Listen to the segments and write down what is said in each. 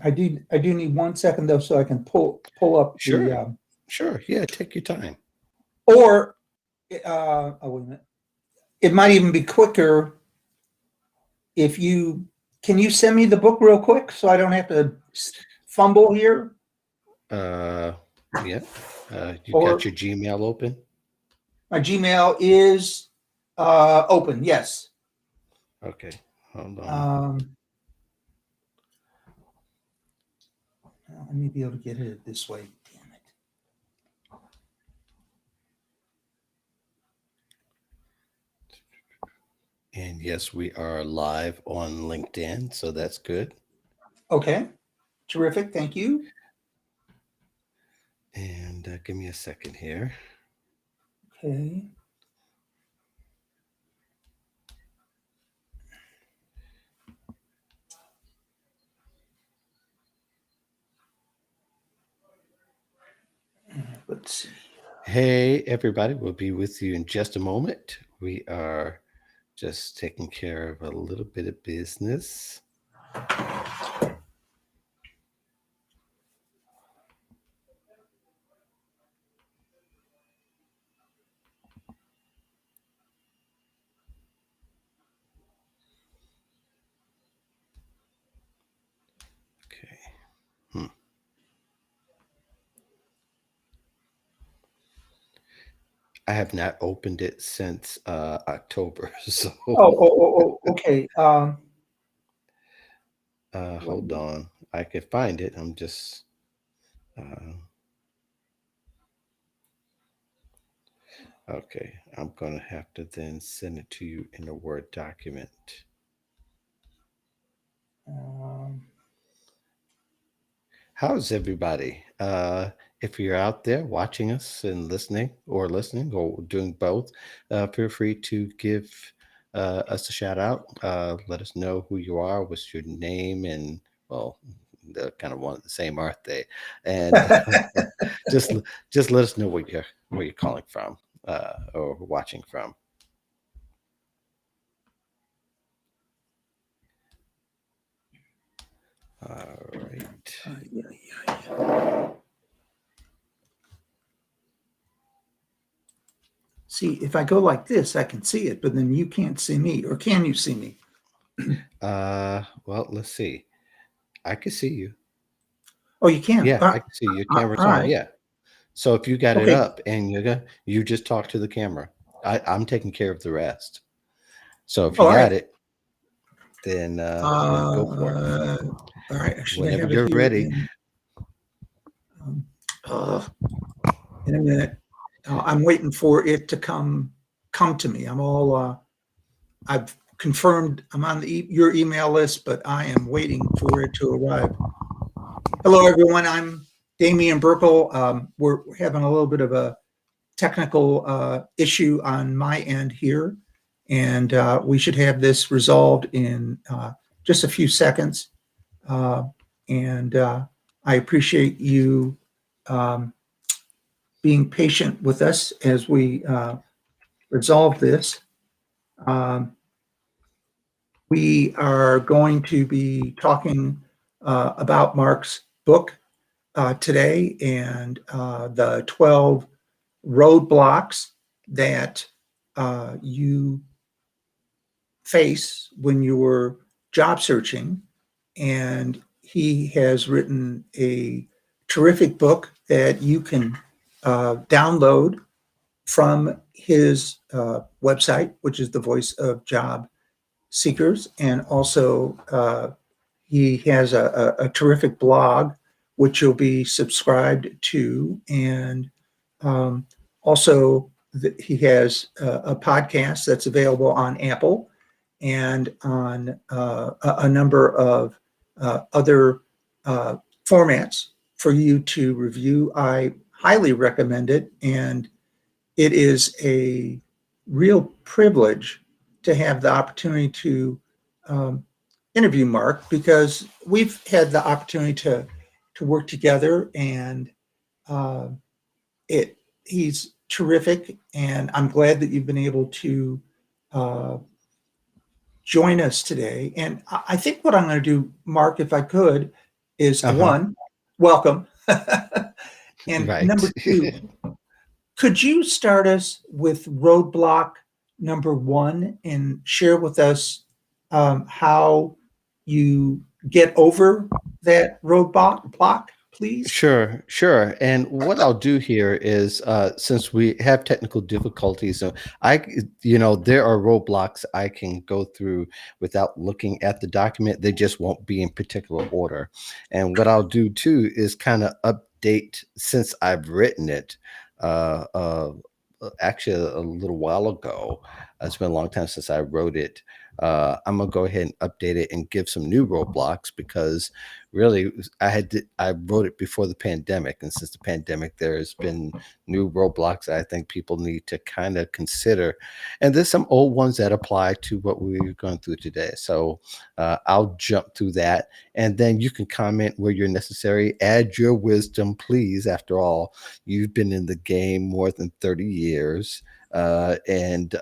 I do need 1 second though, so I can pull up Sure. the Sure. Yeah. Take your time. or wait a minute. It might even be quicker if you can you send me the book real quick so I don't have to fumble here. Yeah. You Or got your Gmail open? my Gmail is open. Yes. Okay. Hold on. I may be able to get it this way. Damn it. And yes, we are live on LinkedIn, so that's good. Okay. Terrific. Thank you. And give me a second here. Okay. Let's see. Hey, everybody. We'll be with you in just a moment. We are just taking care of a little bit of business. I have not opened it since October. So Okay. hold on. I can find it. I'm just okay. I'm gonna have to then send it to you in a Word document. How's everybody? If you're out there watching us and listening or doing both, feel free to give us a shout out. Let us know who you are, what's your name, and well, they're kind of one and the same, aren't they? And just let us know where you're calling from or watching from. All right. See, if I go like this, I can see it, but then you can't see me, or can you see me? Well, let's see. I can see you. Oh, you can. Yeah, I can see you. Your camera's on. Right. Yeah. So if you got it Okay. up and you just talk to the camera. I'm taking care of the rest. So if you All got right. it, then go for it. All right. Actually, Whenever I have you're it here ready. in a minute. I'm waiting for it to come to me. I've confirmed I'm on your email list, but I am waiting for it to arrive. Hello, everyone. I'm Damian Burkle. We're having a little bit of a technical issue on my end here, and we should have this resolved in just a few seconds. And I appreciate you being patient with us as we resolve this. We are going to be talking about Mark's book today and the 12 roadblocks that you face when you're job searching. And he has written a terrific book that you can download from his website, which is the Voice of Job Seekers. And also he has a terrific blog, which you'll be subscribed to. And also he has a podcast that's available on Apple and on a number of other formats for you to review. I highly recommend it, and it is a real privilege to have the opportunity to interview Mark, because we've had the opportunity to work together, and he's terrific, and I'm glad that you've been able to join us today. And I think what I'm going to do, Mark, if I could, is Uh-huh. one, welcome. And number Right. two, could you start us with roadblock number one and share with us how you get over that roadblock block, please? Sure, sure. And what I'll do here is, since we have technical difficulties, so there are roadblocks I can go through without looking at the document. They just won't be in particular order. And what I'll do too is kind of update since I've written it. Uh, uh, Actually, a little while ago. It's been a long time since I wrote it. I'm gonna go ahead and update it and give some new roadblocks because really I wrote it before the pandemic, and since the pandemic there's been new roadblocks I think people need to kind of consider, and there's some old ones that apply to what we're going through today. So I'll jump through that, and then you can comment where you're necessary, add your wisdom, please. After all, you've been in the game more than 30 years. And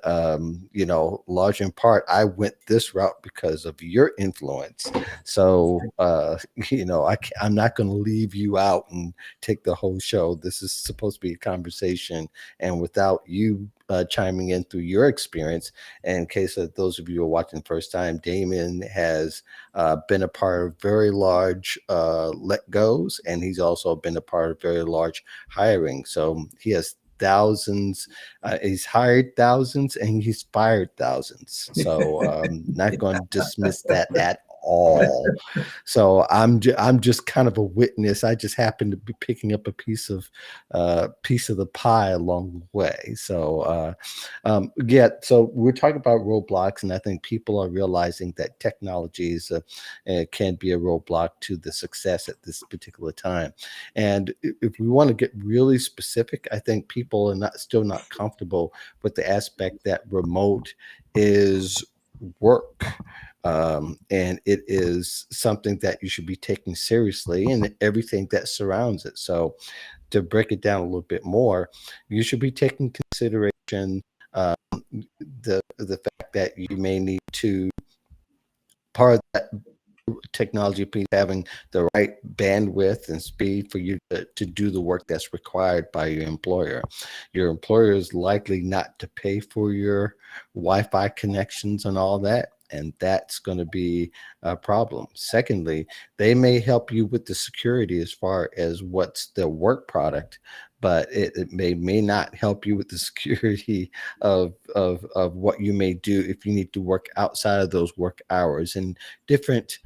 large in part I went this route because of your influence. So I'm not going to leave you out and take the whole show. This is supposed to be a conversation, and without you chiming in through your experience, and in case of those of you who are watching the first time, Damian has been a part of very large let goes, and he's also been a part of very large hiring. So he has thousands. He's hired thousands and he's fired thousands. So not going to dismiss that at all. So I'm just kind of a witness. I just happen to be picking up a piece of the pie along the way. So yeah. So we're talking about roadblocks, and I think people are realizing that technologies can be a roadblock to the success at this particular time. And if we want to get really specific, I think people are still not comfortable with the aspect that remote is work. And it is something that you should be taking seriously, and everything that surrounds it. So, to break it down a little bit more, you should be taking consideration um, the fact that you may need to part of that technology piece having the right bandwidth and speed for you to do the work that's required by your employer. Your employer is likely not to pay for your Wi-Fi connections and all that, and that's going to be a problem. Secondly, they may help you with the security as far as what's the work product, but it may not help you with the security of what you may do if you need to work outside of those work hours. And different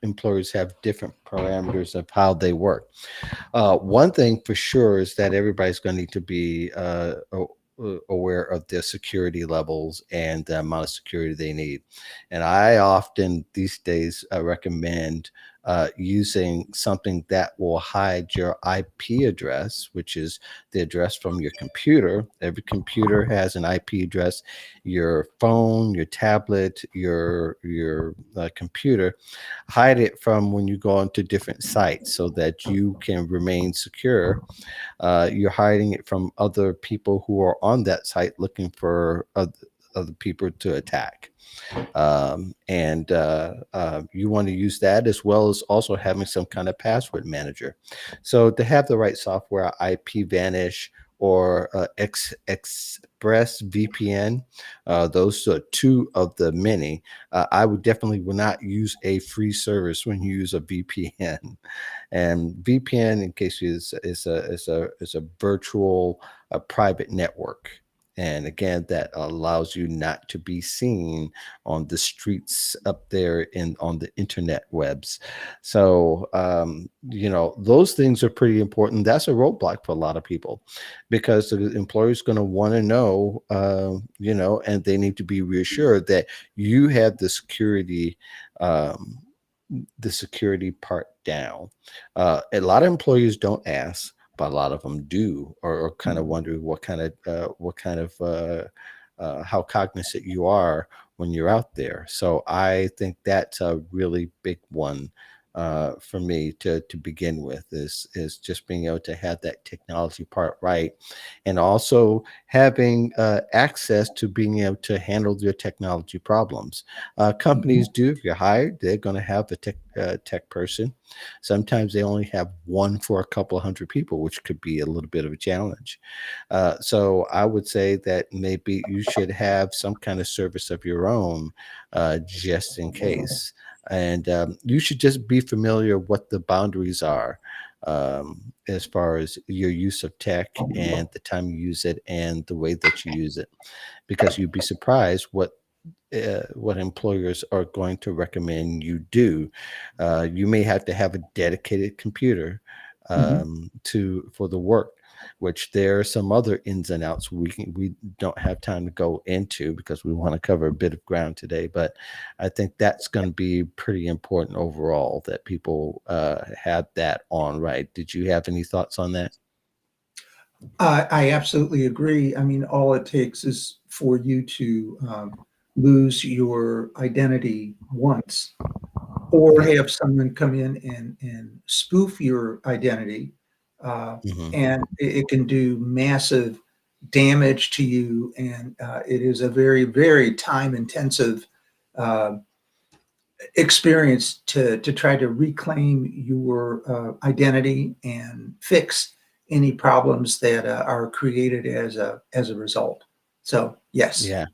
employers have different parameters of how they work. One thing for sure is that everybody's going to need to be aware of their security levels and the amount of security they need. And I often these days recommend using something that will hide your IP address, which is the address from your computer. Every computer has an IP address. Your phone, your tablet, your computer, hide it from when you go onto different sites so that you can remain secure. You're hiding it from other people who are on that site looking for other people to attack. And You want to use that as well as also having some kind of password manager. So to have the right software, IP Vanish or Express VPN, those are two of the many. I would definitely will not use a free service when you use a VPN. And VPN, in case you is a virtual private network. And again, that allows you not to be seen on the streets up there in on the internet webs. So those things are pretty important. That's a roadblock for a lot of people because the employer is going to want to know, and they need to be reassured that you have um, the security part down. A lot of employers don't ask, but a lot of them do, or kind of wonder how cognizant you are when you're out there. So I think that's a really big one for me to begin with is just being able to have that technology part right, and also having access to being able to handle your technology problems. Mhm. Companies do, if you're hired, they're going to have a tech person. Sometimes they only have one for a couple of hundred people, which could be a little bit of a challenge. So I would say that maybe you should have some kind of service of your own, just in case. And you should just be familiar what the boundaries are, as far as your use of tech and the time you use it and the way that you use it, because you'd be surprised what employers are going to recommend you do. You may have to have a dedicated computer, Mhm. to for the work, which there are some other ins and outs we don't have time to go into because we want to cover a bit of ground today. But I think that's going to be pretty important overall that people have that on right. Did you have any thoughts on that? I absolutely agree. I mean, all it takes is for you to lose your identity once, or Yeah. have someone come in and spoof your identity, uh, Hmm. and it can do massive damage to you. And it is a very, very time intensive uh, experience to try to reclaim your identity and fix any problems that are created as a result. So yes. Yeah.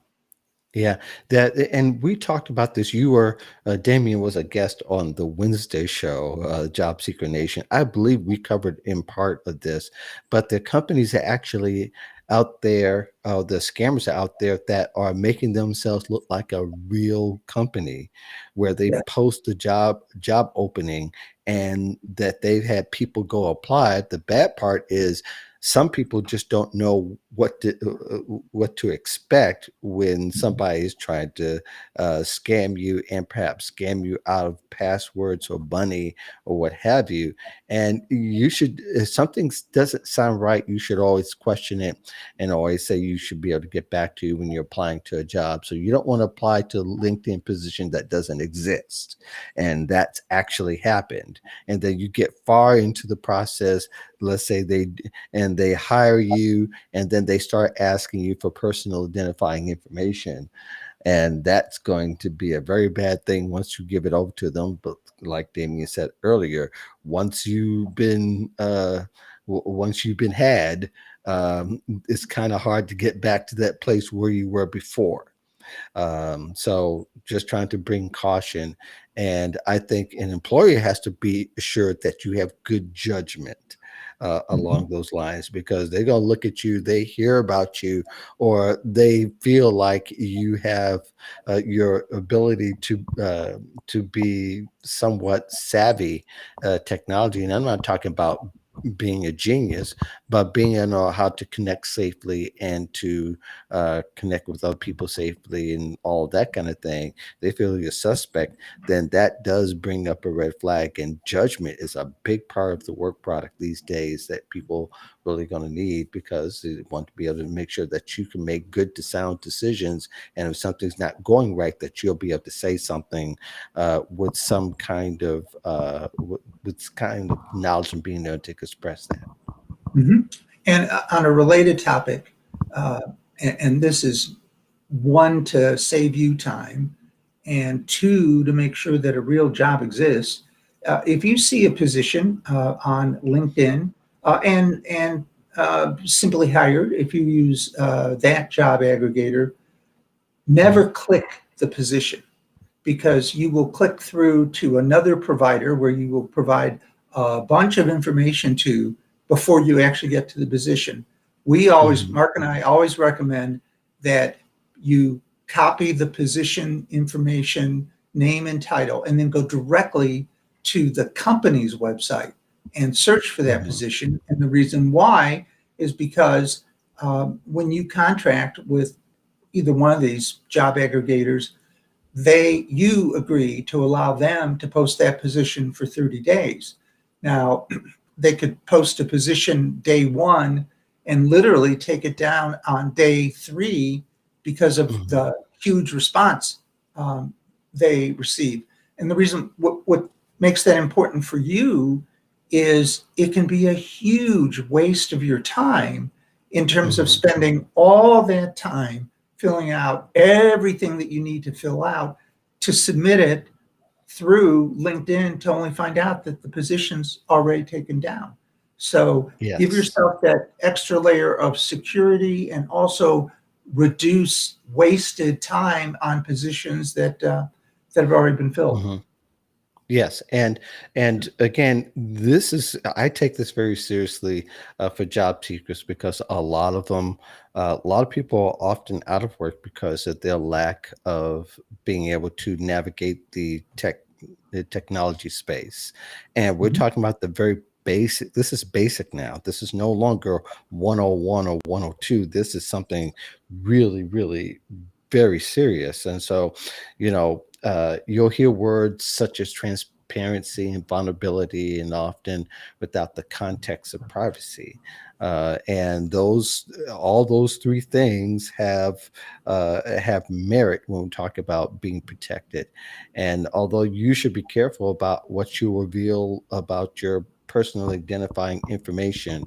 Yeah, that and we talked about this. You were Damian was a guest on the Wednesday show, Job Seeker Nation. I believe we covered in part of this, but the companies are actually out there, the scammers are out there that are making themselves look like a real company, where they Yeah. post the job opening and that they've had people go apply. The bad part is some people just don't know what to expect when somebody is trying to scam you and perhaps scam you out of passwords or money or what have you. And you should, if something doesn't sound right, you should always question it and always say you should be able to get back to you when you're applying to a job. So you don't want to apply to a LinkedIn position that doesn't exist, and that's actually happened. And then you get far into the process. Let's say they hire you, and then they start asking you for personal identifying information, and that's going to be a very bad thing once you give it over to them. But like Damien said earlier, once you've been once you've been had, it's kind of hard to get back to that place where you were before. So just trying to bring caution. And I think an employer has to be assured that you have good judgment Mhm. along those lines, because they're going to look at you, they hear about you, or they feel like you have your ability to be somewhat savvy technology. And I'm not talking about being a genius, but being able to know how to connect safely and to connect with other people safely and all that kind of thing. They feel you're suspect, then that does bring up a red flag. And judgment is a big part of the work product these days that people really going to need, because they want to be able to make sure that you can make good to sound decisions. And if something's not going right, that you'll be able to say something with some kind of with kind of knowledge and being able to express that. Mhm. And on a related topic, uh, and this is one to save you time, and two to make sure that a real job exists. If you see a position on LinkedIn and simply hired, if you use that job aggregator, Mhm. never click the position, because you will click through to another provider where you will provide a bunch of information to before you actually get to the position. We always, Mhm. Mark and I always recommend that you copy the position information, name and title, and then go directly to the company's website and search for that Mhm. position. And the reason why is because when you contract with either one of these job aggregators, you agree to allow them to post that position for 30 days. Now, they could post a position day one and literally take it down on day three because of Mhm. the huge response um, they receive. And the reason, what makes that important for you is it can be a huge waste of your time in terms of Mhm. spending all that time filling out everything that you need to fill out to submit it through LinkedIn to only find out that the position's already taken down. So give Yes. yourself that extra layer of security and also reduce wasted time on positions that have already been filled. Mhm. Yes, and again, this is I take this very seriously for job seekers because a lot of people are often out of work because of their lack of being able to navigate the technology space, and we're Mhm. talking about the very basic. This is basic now. This is no longer 101 or 102. This is something really, really very serious, and so you'll hear words such as transparency and vulnerability, and often without the context of privacy. And all those three things have merit when we talk about being protected. And although you should be careful about what you reveal about your personal identifying information,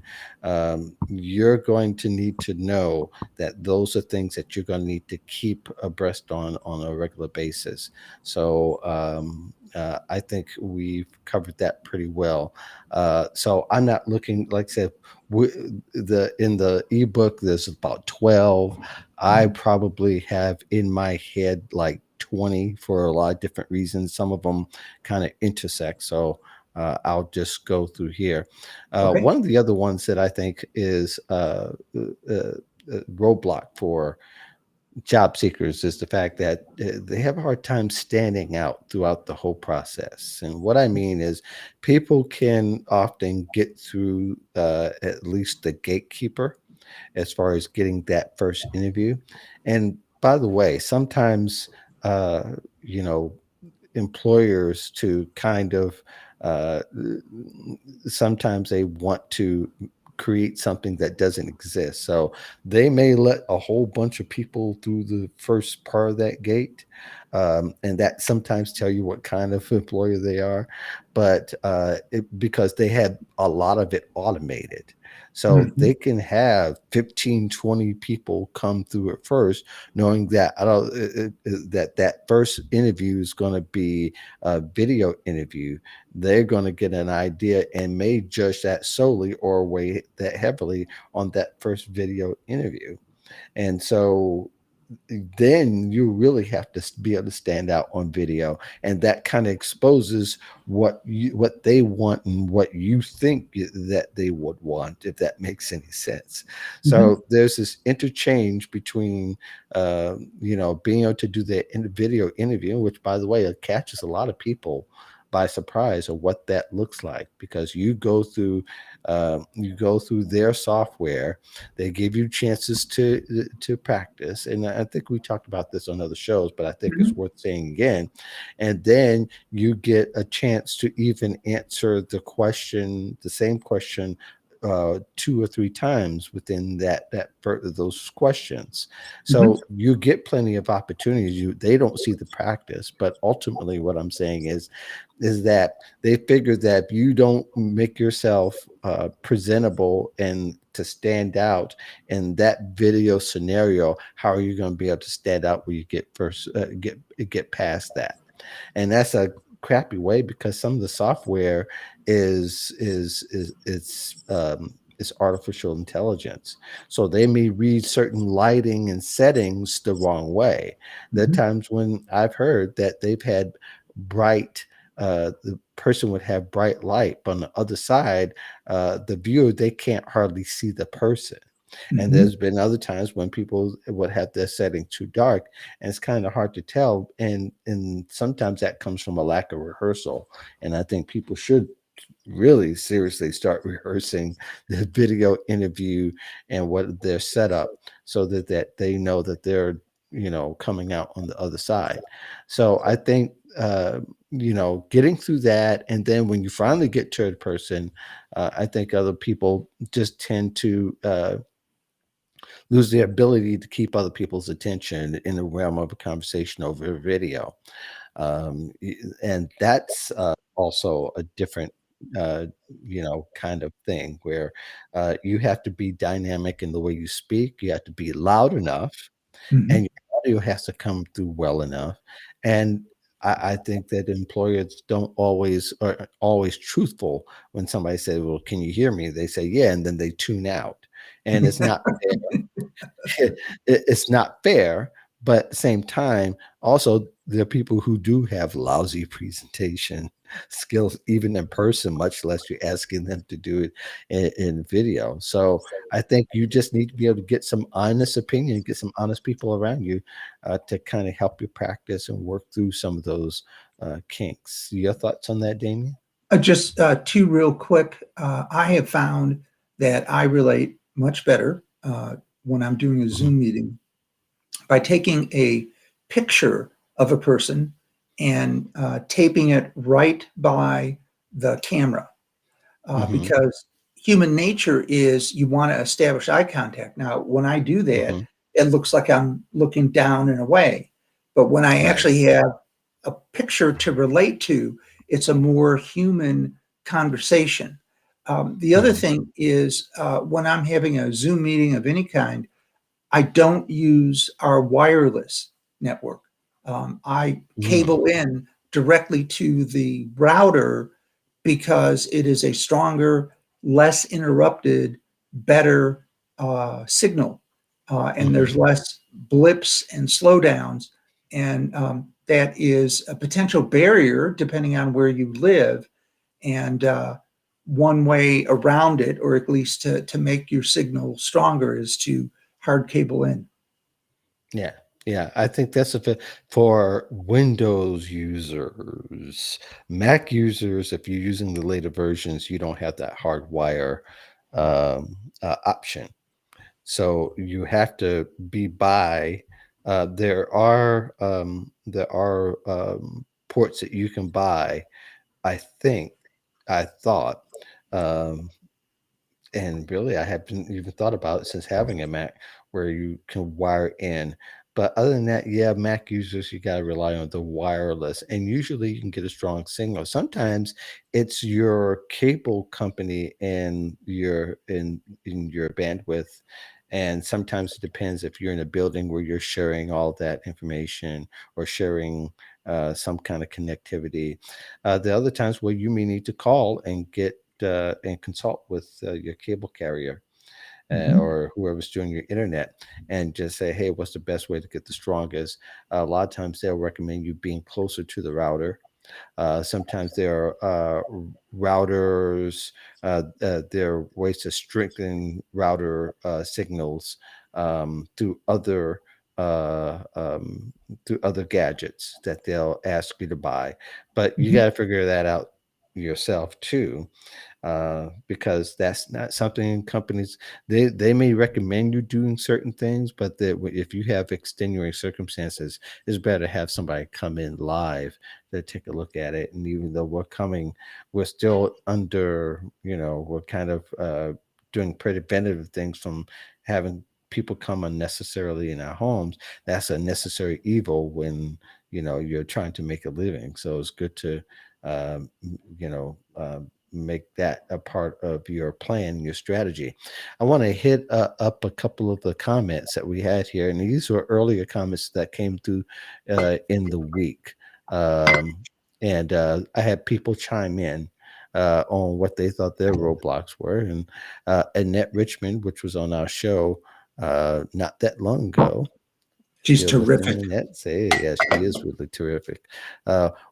you're going to need to know that those are things that you're going to need to keep abreast on a regular basis. So I think we've covered that pretty well. So I'm not looking, like I said, in the ebook there's about 12. I Mhm. probably have in my head like 20 for a lot of different reasons. Some of them kind of intersect. So I'll just go through here. Okay. One of the other ones that I think is roadblock for job seekers is the fact that they have a hard time standing out throughout the whole process. And what I mean is, people can often get through at least the gatekeeper as far as getting that first interview. And by the way, sometimes, uh, you know, employers to kind of sometimes they want to create something that doesn't exist. So they may let a whole bunch of people through the first part of that gate. And that sometimes tell you what kind of employer they are, but because they had a lot of it automated. So Mhm. they can have 15, 20 people come through it first, knowing that I don't that first interview is going to be a video interview. They're going to get an idea and may judge that solely or weigh that heavily on that first video interview. And so then you really have to be able to stand out on video, and that kind of exposes what they want and what you think that they would want, if that makes any sense. Mhm. So there's this interchange between being able to do the video interview, which by the way it catches a lot of people by surprise of what that looks like, because you go through their software. They give you chances to practice, and I think we talked about this on other shows, but I think Mhm. it's worth saying again. And then you get a chance to even answer the same question two or three times within those questions. Mhm. So you get plenty of opportunities. They don't see the practice, but ultimately, what I'm saying is that they figure that if you don't make yourself presentable and to stand out in that video scenario, how are you going to be able to stand out when you get past that? And that's a crappy way, because some of the software is artificial intelligence. So they may read certain lighting and settings the wrong way. There are Mhm. times when I've heard that they've had bright the person would have bright light, but on the other side, the viewer, they can't hardly see the person. And Mhm. there's been other times when people would have their setting too dark, and it's kind of hard to tell. And sometimes that comes from a lack of rehearsal. And I think people should really seriously start rehearsing the video interview and what their setup, so that they know that they're coming out on the other side. So I think getting through that, and then when you finally get to a person, I think other people just tend to lose the ability to keep other people's attention in the realm of a conversation over a video. And that's also a different, uh, kind of thing where you have to be dynamic in the way you speak. You have to be loud enough, and Mhm. your audio has to come through well enough. And I think that employers don't always are always truthful when somebody says, "Well, can you hear me?" They say, "Yeah," and then they tune out, and it's not it's not fair, but at the same time, also, there are people who do have lousy presentation skills, even in person, much less you're asking them to do it in video. So I think you just need to be able to get some honest opinion, get some honest people around you to kind of help you practice and work through some of those kinks. Your thoughts on that, Damien? Just two real quick. I have found that I relate much better when I'm doing a Mhm, Zoom meeting by taking a picture of a person and taping it right by the camera, mhm, because human nature is you want to establish eye contact. Now, when I do that, mhm. it looks like I'm looking down and away. But when I Right. actually have a picture to relate to, it's a more human conversation. The other Mhm, thing is when I'm having a Zoom meeting of any kind, I don't use our wireless network. I mm, cable in directly to the router because it is a stronger, less interrupted, better signal. And there's mhm. less blips and slowdowns. And that is a potential barrier depending on where you live. And one way around it, or at least to make your signal stronger, is to hard cable in. Yeah, yeah, I think that's a fit for Windows users. Mac users, if you're using the later versions, you don't have that hardwire option. So you have to be by. There are ports that you can buy. I think I thought. Um, and really, I haven't even thought about it since having a Mac where you can wire in. But other than that, yeah, Mac users, you got to rely on the wireless. And usually you can get a strong signal. Sometimes it's your cable company and in your bandwidth. And sometimes it depends if you're in a building where you're sharing all that information or sharing some kind of connectivity. The other times where you may need to call and get and consult with your cable carrier Mhm. or whoever's doing your internet and just say, hey, what's the best way to get the strongest? A lot of times they'll recommend you being closer to the router. Sometimes there are routers, there are ways to strengthen router signals through uh, um, other gadgets that they'll ask you to buy. But you Mhm. got to figure that out yourself too, because that's not something companies they may recommend you doing certain things, but that if you have extenuating circumstances, it's better to have somebody come in live to take a look at it. And even though we're still under, we're kind of doing preventative things from having people come unnecessarily in our homes. That's a necessary evil when you're trying to make a living. So it's good to um, you know. Make that a part of your plan, your strategy. I want to hit up a couple of the comments that we had here, and these were earlier comments that came through in the week. Um, and I had people chime in on what they thought their roadblocks were. And Annette Richmond, which was on our show not that long ago, if She's you're listening terrific. in that, say, yeah, she is really terrific.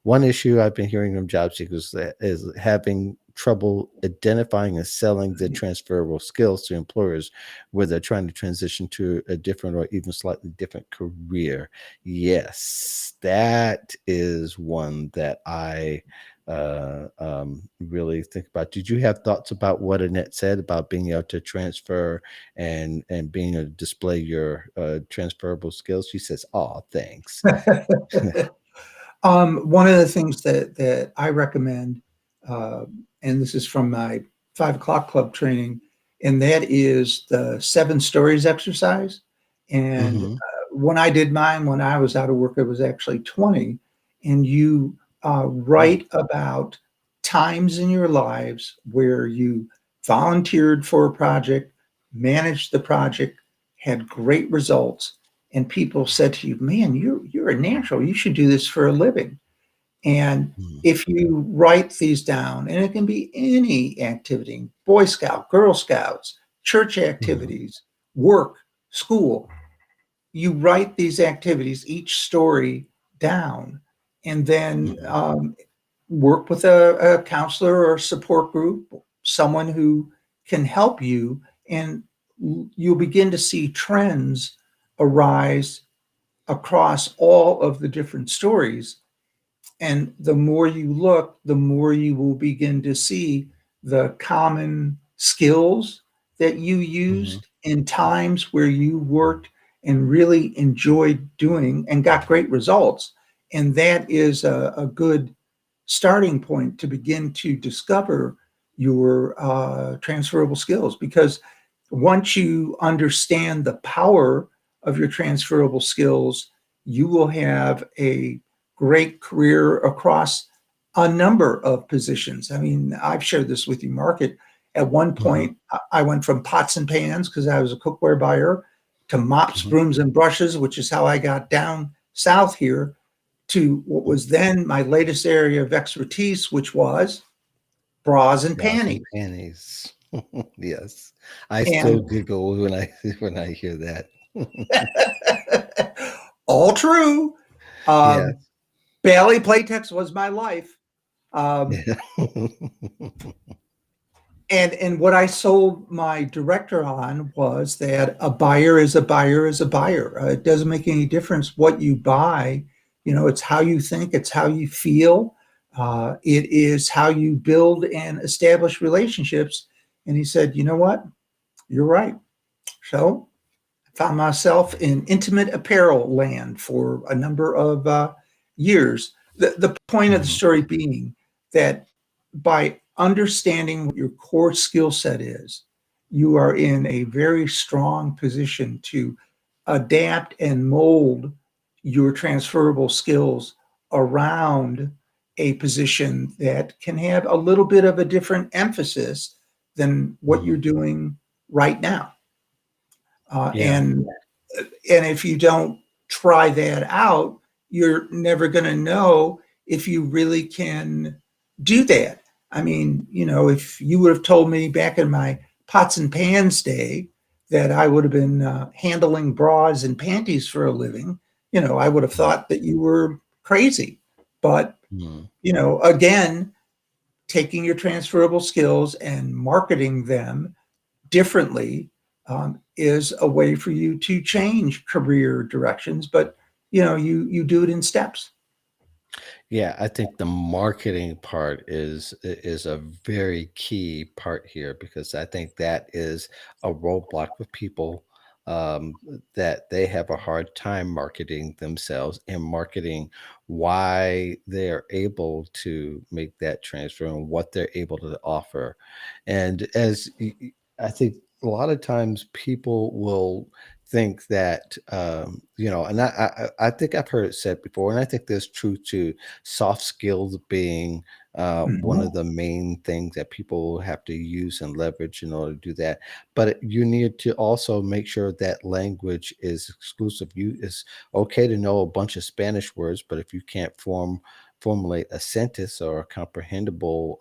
One issue I've been hearing from job seekers is having trouble identifying and selling the transferable skills to employers where they're trying to transition to a different or even slightly different career. Yes, that is one that I really think about. Did you have thoughts about what Annette said about being able to transfer and being able to display your transferable skills? She says, "Oh, thanks." One of the things that I recommend, uh, and this is from my 5 o'clock club training, and that is the 7 stories exercise. And Mhm, when I did mine, when I was out of work, it was actually 20. and you Mm, write about times in your lives where you volunteered for a project, managed the project, had great results, and people said to you, "Man, you're a natural. You should do this for a living." And mm, if you write these down, and it can be any activity, Boy Scout, Girl Scouts, church mhm, activities, work, school, you write these activities, each story down, and then mhm, work with a counselor or support group, someone who can help you, and you'll begin to see trends arise across all of the different stories. And the more you look, the more you will begin to see the common skills that you mhm, used in times where you worked and really enjoyed doing and got great results. And that is a good starting point to begin to discover your transferable skills, because once you understand the power of your transferable skills, you will have a great career across a number of positions. I mean, I've shared this with you, Mark. At one mhm, point, I went from pots and pans because I was a cookware buyer to mops, mhm, brooms, and brushes, which is how I got down south here, to what mhm. was then my latest area of expertise, which was bras and Bras and panties. panties. Yes. I still And giggle when I when I hear that. all true. Yes. Um, Bailey Playtex was my life. Um, Yeah. and what I sold my director on was that a buyer is a buyer is a buyer. It doesn't make any difference what you buy. You know, it's how you think, it's how you feel. It is how you build and establish relationships. And he said, you know what? You're right. So I found myself in intimate apparel land for a number of years. The point of the Mhm, story being that by understanding what your core skill set is, you are in a very strong position to adapt and mold your transferable skills around a position that can have a little bit of a different emphasis than what you're mhm. doing right now. Uh, Yeah. and and if you don't try that out, you're never going to know if you really can do that. I mean, you know, if you would have told me back in my pots and pans day that I would have been handling bras and panties for a living, you know, I would have Mhm, thought that you were crazy. But, mhm. you know, again, taking your transferable skills and marketing them differently is a way for you to change career directions, but you know, you do it in steps. Yeah, I think the marketing part is a very key part here because I think that is a roadblock with people that they have a hard time marketing themselves and marketing why they're able to make that transfer and what they're able to offer. And I think a lot of times people will think that and I think I've heard it said before, and I think there's truth to soft skills being one Mhm. of the main things that people have to use and leverage in order to do that. But you need to also make sure that language is exclusive. You It's okay to know a bunch of Spanish words, but if you can't formulate a sentence or a comprehensible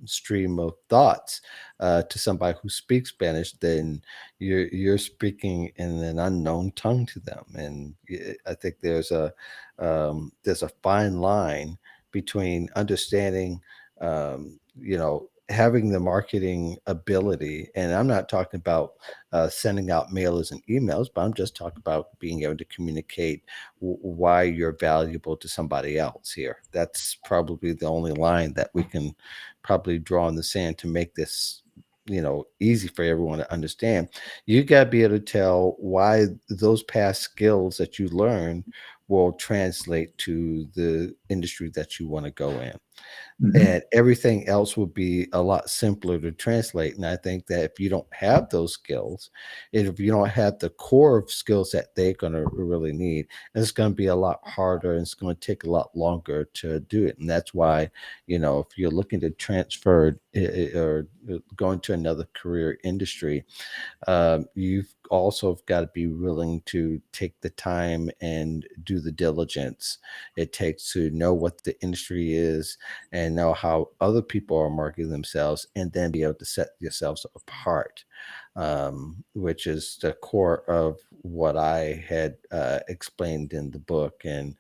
stream of thoughts to somebody who speaks Spanish, then you're speaking in an unknown tongue to them, and I think there's a fine line between understanding, having the marketing ability, and I'm not talking about sending out mailers and emails, but I'm just talking about being able to communicate why you're valuable to somebody else here. That's probably the only line that we can probably draw in the sand to make this easy for everyone to understand. You got to be able to tell why those past skills that you learned will translate to the industry that you want to go in, Hmm. and everything else will be a lot simpler to translate. And I think that if you don't have those skills, and if you don't have the core of skills that they're going to really need, it's going to be a lot harder and it's going to take a lot longer to do it. And that's why, if you're looking to transfer or go into another career industry, you've also got to be willing to take the time and do the diligence it takes to know what the industry is and know how other people are marketing themselves, and then be able to set yourselves apart, which is the core of what I had explained in the book and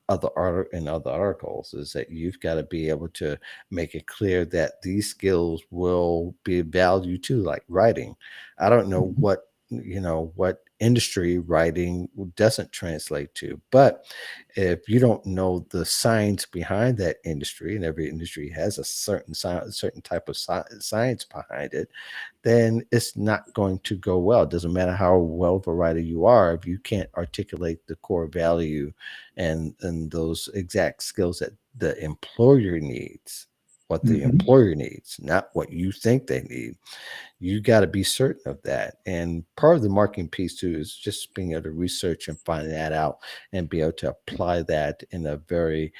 other articles, is that you've got to be able to make it clear that these skills will be valued too, like writing. I don't know Hmm. what industry writing doesn't translate to, but if you don't know the science behind that industry, and every industry has a certain type of science behind it, then it's not going to go well. It doesn't matter how well of a writer you are if you can't articulate the core value and those exact skills that the employer needs, what the Hmm. employer needs, not what you think they need. You got to be certain of that. And part of the marketing piece too is just being able to research and find that out and be able to apply that in a very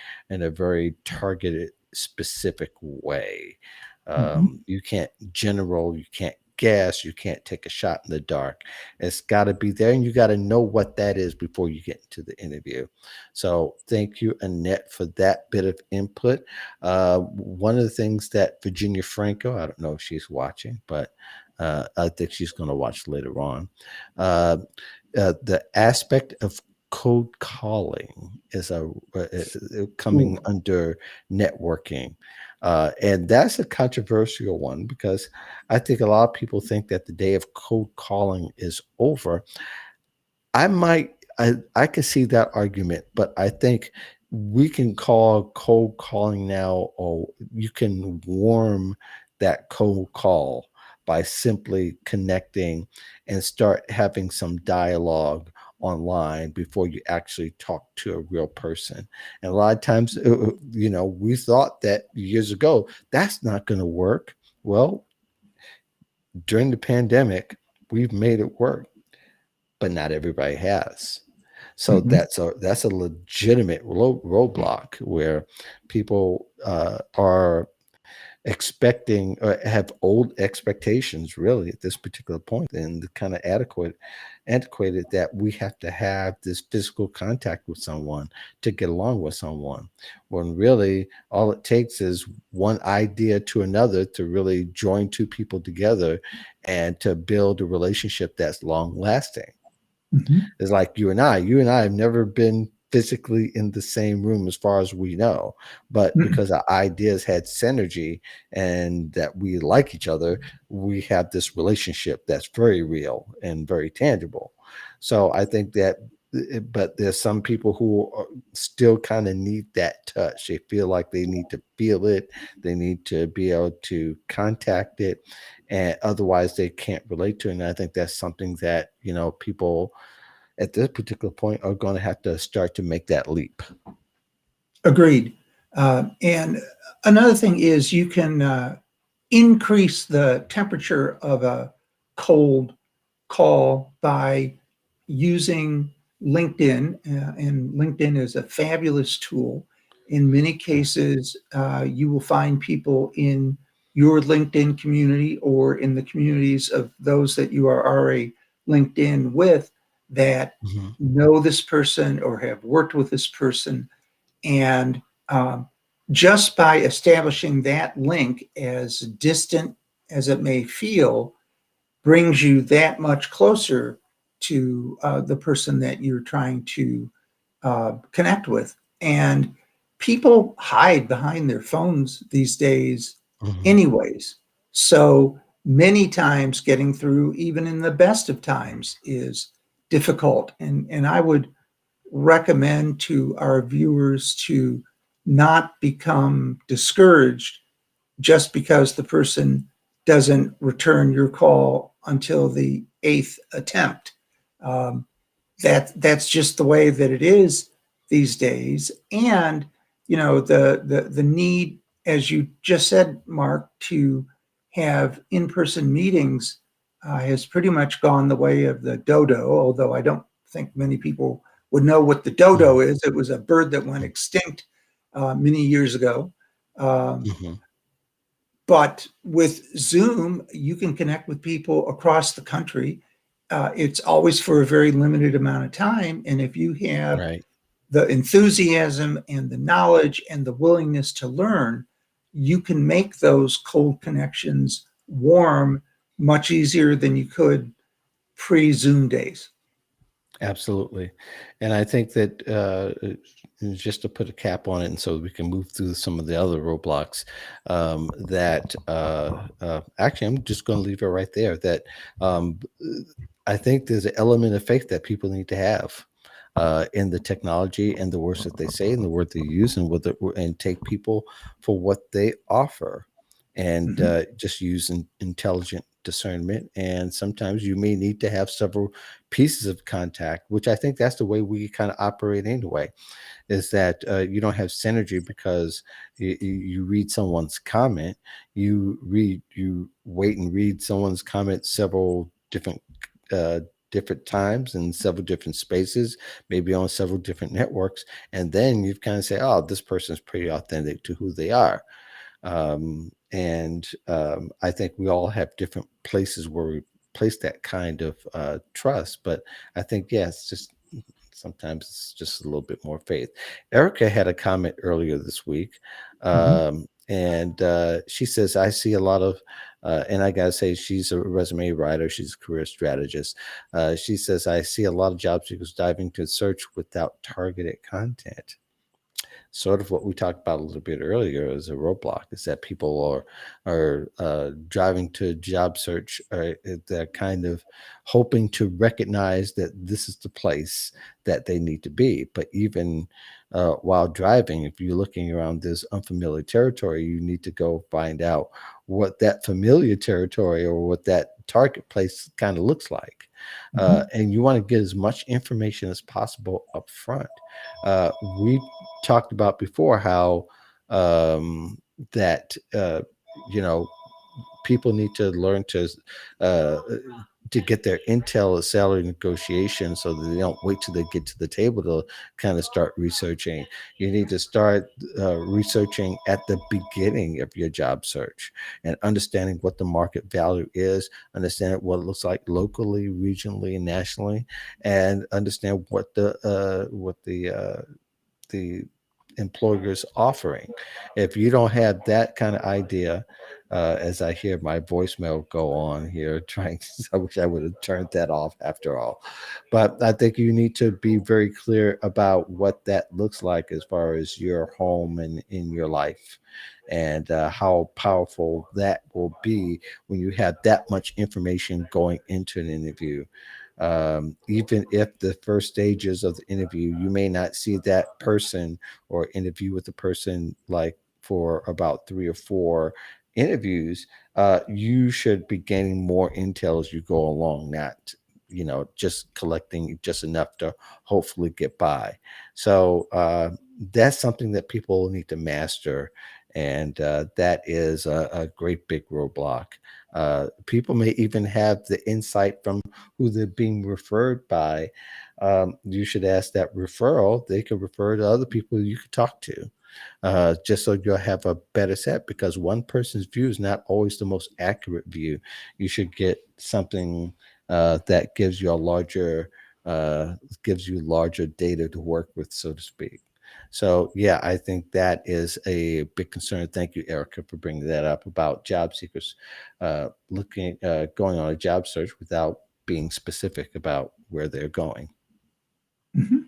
targeted, specific way. Hmm. You can't you can't guess, you can't take a shot in the dark. It's got to be there, and you got to know what that is before you get into the interview. So thank you, Annette, for that bit of input. One of the things that Virginia Franco, I don't know if she's watching, but I think she's going to watch later on. Uh, the aspect of code calling is coming Ooh. under networking. And that's a controversial one, because I think a lot of people think that the day of code calling is over. I can see that argument, but I think we can call cold calling now, or you can warm that cold call by simply connecting and start having some dialogue online before you actually talk to a real person. And a lot of times, we thought that years ago that's not going to work. Well, during the pandemic, we've made it work, but not everybody has. So Hmm. that's a legitimate roadblock where people are expecting or have old expectations, really, at this particular point, and kind of antiquated, that we have to have this physical contact with someone to get along with someone, when really all it takes is one idea to another to really join two people together and to build a relationship that's long lasting. Hmm. It's like you and I. You and I have never been physically in the same room as far as we know, but Hmm. because our ideas had synergy and that we like each other, we have this relationship that's very real and very tangible. So I think that, but there's some people who still kind of need that touch. They feel like they need to feel it, they need to be able to contact it, and otherwise they can't relate to it. And I think that's something that, people at this particular point are going to have to start to make that leap. Agreed. And another thing is you can increase the temperature of a cold call by using LinkedIn. And LinkedIn is a fabulous tool. In many cases, you will find people in your LinkedIn community or in the communities of those that you are already linked in with that Mhm. know this person or have worked with this person. And just by establishing that link, as distant as it may feel, brings you that much closer to the person that you're trying to connect with. And people hide behind their phones these days, Mhm. anyways. So many times getting through, even in the best of times, is difficult. And I would recommend to our viewers to not become discouraged just because the person doesn't return your call until the eighth attempt. Um, that's just the way that it is these days. And the need, as you just said, Mark, to have in-person meetings has pretty much gone the way of the dodo, although I don't think many people would know what the dodo Mhm. is. It was a bird that went extinct many years ago. Um, Mhm. but with Zoom, you can connect with people across the country. It's always for a very limited amount of time. And if you have Right. the enthusiasm and the knowledge and the willingness to learn, you can make those cold connections warm much easier than you could pre-Zoom days. Absolutely. And I think that just to put a cap on it, and so we can move through some of the other roadblocks, that actually, I'm just going to leave it right there. That um, I think there's an element of faith that people need to have in the technology and the words that they say and the word they use, and and take people for what they offer, and Mhm. just use intelligent discernment. And sometimes you may need to have several pieces of contact, which I think that's the way we kind of operate anyway, is that you don't have synergy because you read someone's comment, you wait and read someone's comment several uh, different times in several different spaces, maybe on several different networks, and then you kind of say, oh, this person's pretty authentic to who they are. And I think we all have different places where we place that kind of trust. But I think, yeah, it's just sometimes it's just a little bit more faith. Erica had a comment earlier this week, Mhm. and she says, I see a lot of, and I got to say, she's a resume writer, she's a career strategist. She says, I see a lot of job seekers diving to search without targeted content. Sort of what we talked about a little bit earlier as a roadblock is that people are driving to job search. They're kind of hoping to recognize that this is the place that they need to be. But even while driving, if you're looking around this unfamiliar territory, you need to go find out what that familiar territory or what that target place kind of looks like. Mhm. And you want to get as much information as possible up front. We talked about before how that you know people need to learn uh, to get their intel at salary negotiation so that they don't wait till they get to the table to kind of start researching. You need to start researching at the beginning of your job search and understanding what the market value is, understand what it looks like locally, regionally, and nationally, and understand what the employer's offering. If you don't have that kind of idea, as I hear my voicemail go on here, trying, I wish I would have turned that off after all. But I think you need to be very clear about what that looks like as far as your home and in your life, and how powerful that will be when you have that much information going into an interview. Even if the first stages of the interview, you may not see that person or interview with the person like for about 3 or 4 interviews, you should be gaining more intel as you go along, not just collecting just enough to hopefully get by. So that's something that people need to master, and that is a great big roadblock. People may even have the insight from who they're being referred by. You should ask that referral. They could refer to other people you could talk to, just so you'll have a better set, because one person's view is not always the most accurate view. You should get something that gives you larger data to work with, so to speak. So yeah, I think that is a big concern. Thank you, Erica, for bringing that up about job seekers going on a job search without being specific about where they're going. Mhm.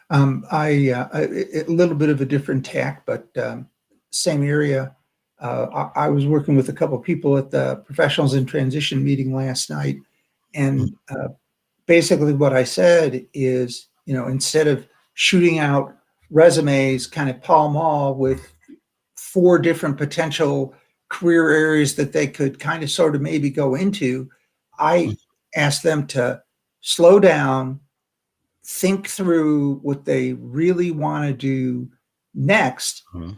A little bit of a different tack, but same area. I was working with a couple of people at the professionals in transition meeting last night, Mm. and basically what I said is, instead of shooting out resumes kind of pall mall with 4 different potential career areas that they could kind of sort of maybe go into, I asked them to slow down, think through what they really want to do next. Mhm.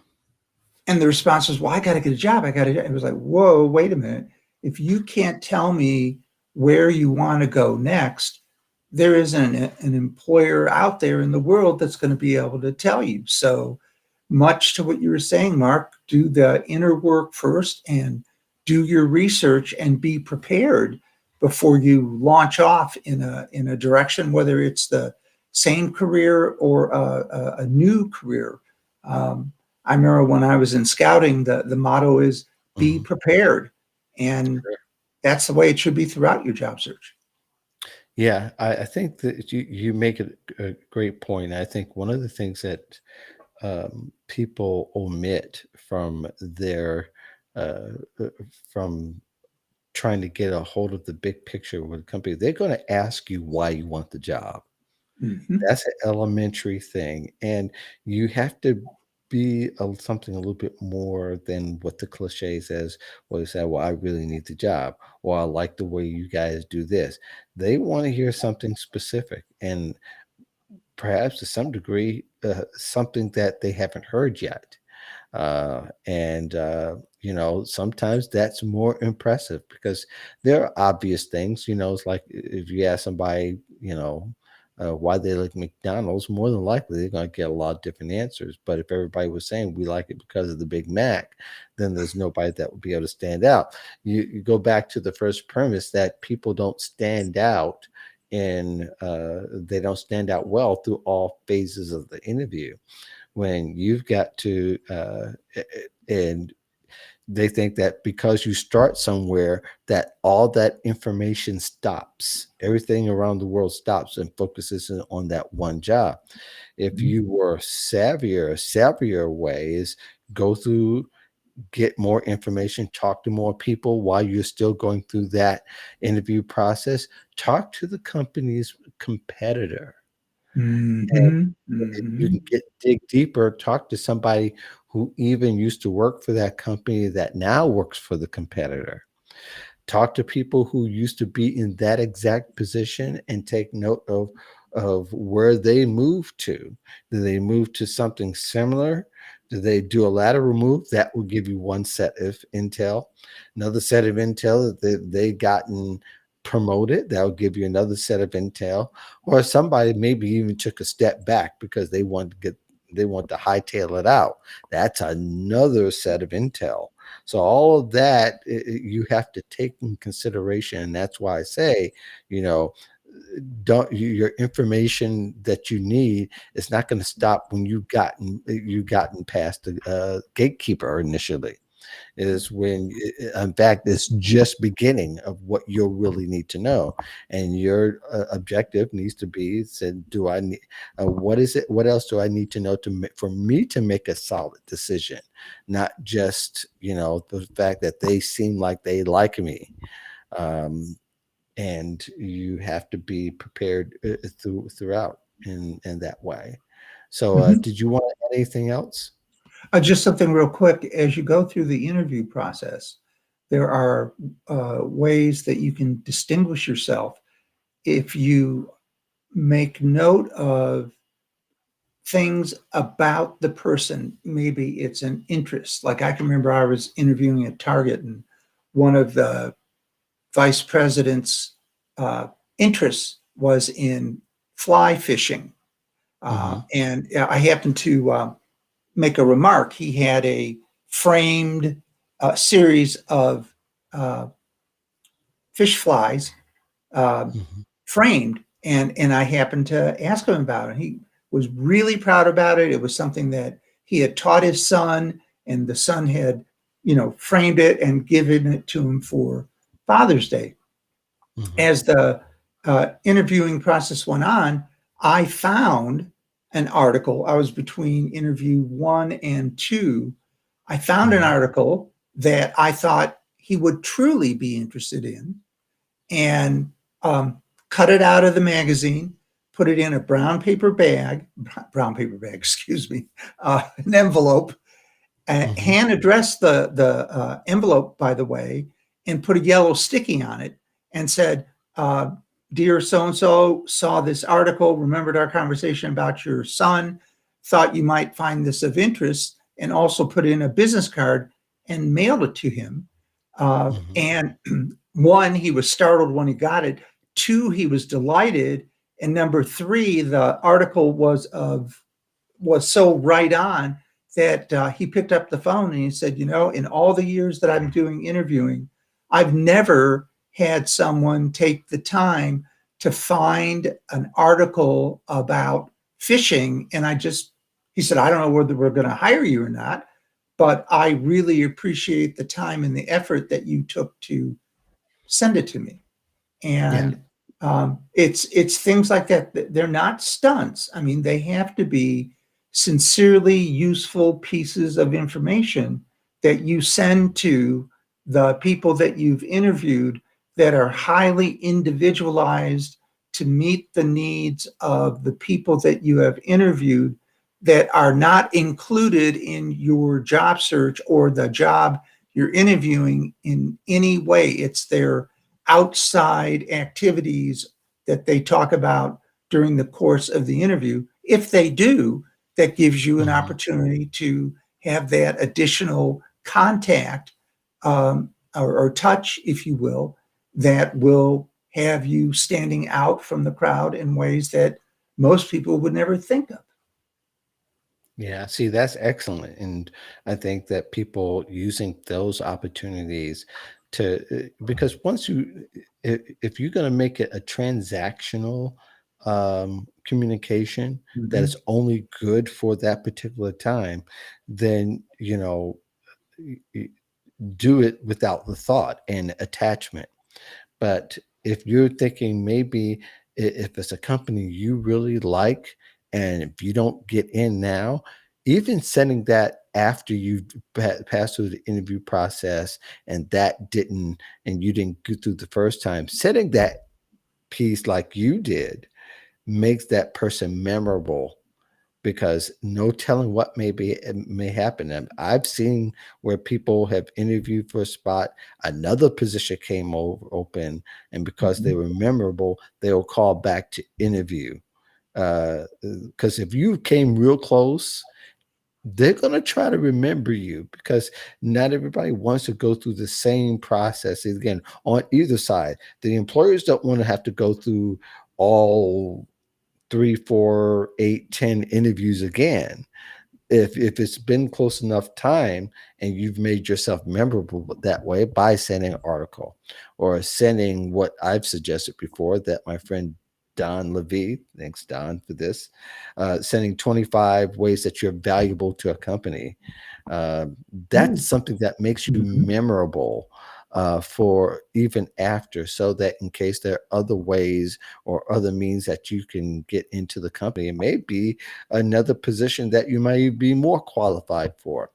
And the response was, well, I got to get a job. I got to, it was like, whoa, wait a minute. If you can't tell me where you want to go next, there isn't an employer out there in the world that's going to be able to tell you. So much to what you were saying, Mark, do the inner work first and do your research and be prepared before you launch off in a direction, whether it's the same career or a new career. I remember when I was in scouting, the motto is be Mhm. prepared. And that's the way it should be throughout your job search. Yeah, I think that you make a great point. I think one of the things that people omit from their uh, uh, from trying to get a hold of the big picture with a company, they're going to ask you why you want the job. Mm-hmm. That's an elementary thing, and you have to be something a little bit more than what the cliche says. Well, they say, "Well, I really need the job," or "I like the way you guys do this." They want to hear something specific, and perhaps to some degree, something that they haven't heard yet. Sometimes that's more impressive because there are obvious things. It's like if you ask somebody, why they like McDonald's, more than likely they're going to get a lot of different answers. But if everybody was saying we like it because of the Big Mac, then there's nobody that would be able to stand out. You go back to the first premise that people don't stand out, and they don't stand out well through all phases of the interview. When you've got to and they think that because you start somewhere, that all that information stops, everything around the world stops and focuses on that one job. If Mm-hmm. you were savvier ways, go through, get more information, talk to more people while you're still going through that interview process. Talk to the company's competitor. Mm-hmm. If you Mm-hmm. can dig deeper, talk to somebody who even used to work for that company that now works for the competitor. Talk to people who used to be in that exact position and take note of where they moved to. Do they move to something similar? Do they do a lateral move? That will give you one set of intel. Another set of intel that they gotten promoted. That will give you another set of intel. Or somebody maybe even took a step back because they want to hightail it out. That's another set of intel. So all of that you have to take in consideration, and that's why I say, you know, don't your information that you need is not going to stop when you gotten past the gatekeeper initially. Is when, in fact, it's just beginning of what you'll really need to know, and your objective needs to be said. Do I need? What is it? What else do I need to know for me to make a solid decision? Not just the fact that they seem like they like me. Um, and you have to be prepared throughout in that way. So, Mm-hmm. did you want to add anything else? Just something real quick. As you go through the interview process, there are ways that you can distinguish yourself if you make note of things about the person. Maybe it's an interest. Like I can remember I was interviewing at Target, and one of the vice president's interests was in fly fishing. Hmm. And I happened to make a remark. He had a framed series of uh, fish flies uh, Hmm. framed, and I happened to ask him about it. He was really proud about it. It was something that he had taught his son, and the son had, framed it and given it to him for Father's Day. Hmm. As the interviewing process went on, I found an article. I was between interview 1 and 2. I found an Hmm. article that I thought he would truly be interested in, and cut it out of the magazine, put it in a brown paper bag, excuse me, an envelope, Hmm. hand addressed the envelope, by the way, and put a yellow sticky on it and said, dear so and so, saw this article, remembered our conversation about your son, thought you might find this of interest, and also put in a business card and mailed it to him. Mhm. And one, he was startled when he got it. Two, he was delighted. And number three, the article was so right on that he picked up the phone and he said, in all the years that I'm doing interviewing, I've never had someone take the time to find an article about fishing. And he said, I don't know whether we're going to hire you or not, but I really appreciate the time and the effort that you took to send it to me. Yeah. And it's things like that. They're not stunts. I mean, they have to be sincerely useful pieces of information that you send to the people that you've interviewed that are highly individualized to meet the needs of the people that you have interviewed that are not included in your job search or the job you're interviewing in any way. It's their outside activities that they talk about during the course of the interview. If they do, that gives you an Mhm. opportunity to have that additional contact, or touch, if you will, that will have you standing out from the crowd in ways that most people would never think of. Yeah, see, that's excellent. And I think that people using those opportunities because once if you're going to make it a transactional communication that Mm-hmm. is only good for that particular time, then, y- y- do it without the thought and attachment. But if you're thinking maybe if it's a company you really like, and if you don't get in now, even sending that after you passed through the interview process and that didn't, and you didn't go through the first time, setting that piece like you did makes that person memorable because no telling what may happen. And I've seen where people have interviewed for a spot, another position came open, and because they Mm-hmm. were memorable, they will call back to interview. Because if you came real close, they're going to try to remember you because not everybody wants to go through the same process again on either side. The employers don't want to have to go through all 3, 4, 8, 10 interviews again. If it's been close enough time and you've made yourself memorable that way by sending an article or sending what I've suggested before that my friend Don Levy, thanks Don for this, sending 25 ways that you're valuable to a company. Uh, that's something that makes you Mm-hmm. memorable for even after, so that in case there are other ways or other means that you can get into the company, it may be another position that you might be more qualified for.